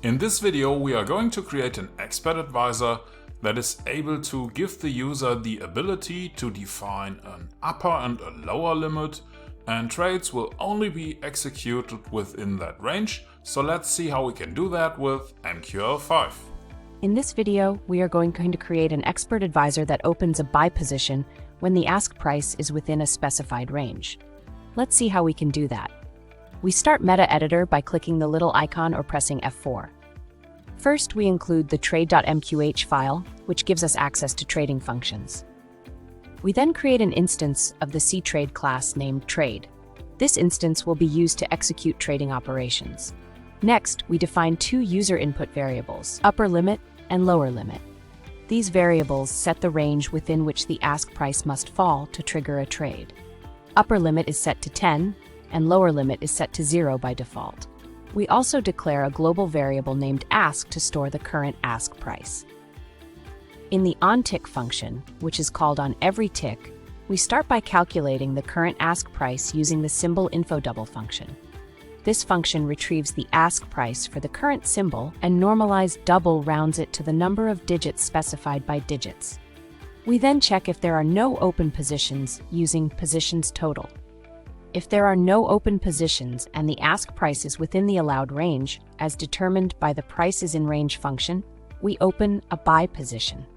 In this video we are going to create an expert advisor that is able to give the user the ability to define an upper and a lower limit, and trades will only be executed within that range. So let's see how we can do that with MQL5. In this video, we are going to create an expert advisor that opens a buy position when the ask price is within a specified range. Let's see how we can do that. We start Metaeditor by clicking the little icon or pressing F4. First, we include the Trade.mqh file, which gives us access to trading functions. We then create an instance of the CTrade class named Trade. This instance will be used to execute trading operations. Next, we define two user input variables, UpperLimit and LowerLimit. These variables set the range within which the ask price must fall to trigger a trade. UpperLimit is set to 10, and LowerLimit is set to 0 by default. We also declare a global variable named ask to store the current ask price. In the OnTick function, which is called on every tick, we start by calculating the current ask price using the SymbolInfoDouble function. This function retrieves the ask price for the current symbol, and NormalizeDouble rounds it to the number of digits specified by digits. We then check if there are no open positions using positions total. If there are no open positions and the ask price is within the allowed range, as determined by the prices in range function, we open a buy position.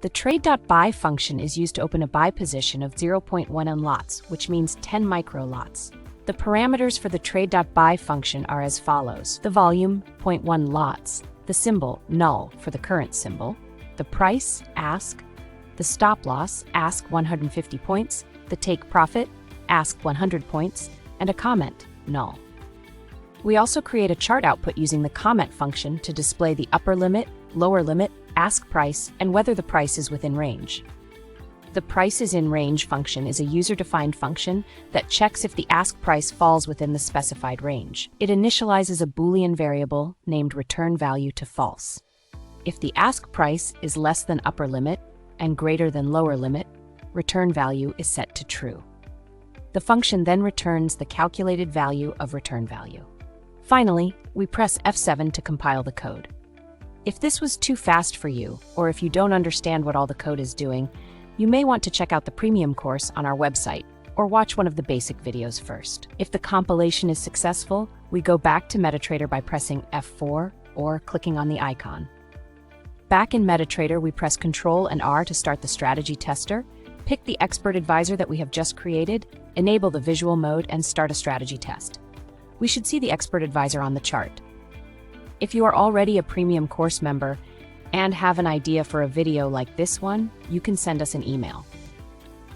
The Trade.buy function is used to open a buy position of 0.1 lots, which means 10 micro lots. The parameters for the Trade.buy function are as follows: the volume, 0.1 lots, the symbol, null for the current symbol, the price, ask, the stop loss, ask 150 points, the take profit, ask 100 points, and a comment, null. We also create a chart output using the comment function to display the upper limit, lower limit, ask price, and whether the price is within range. The price is in range function is a user-defined function that checks if the ask price falls within the specified range. It initializes a Boolean variable named return value to false. If the ask price is less than upper limit and greater than lower limit, return value is set to true. The function then returns the calculated value of return value. Finally, we press F7 to compile the code. If this was too fast for you, or if you don't understand what all the code is doing, you may want to check out the premium course on our website, or watch one of the basic videos first. If the compilation is successful, we go back to Metaeditor by pressing F4 or clicking on the icon. Back in Metaeditor, we press Ctrl and R to start the strategy tester, pick the expert advisor that we have just created, enable the visual mode, and start a strategy test. We should see the expert advisor on the chart. If you are already a premium course member and have an idea for a video like this one, you can send us an email.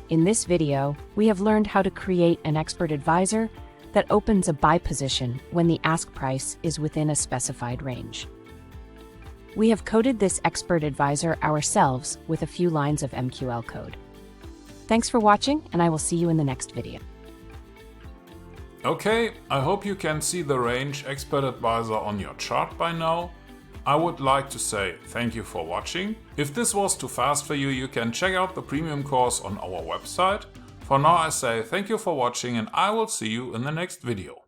In this video, we have learned how to create an expert advisor that opens a buy position when the ask price is within a specified range. We have coded this expert advisor ourselves with a few lines of MQL code. Thanks for watching, and I will see you in the next video. Okay, I hope you can see the range expert advisor on your chart by now. I would like to say thank you for watching. If this was too fast for you, you can check out the premium course on our website. For now I say thank you for watching, and I will see you in the next video.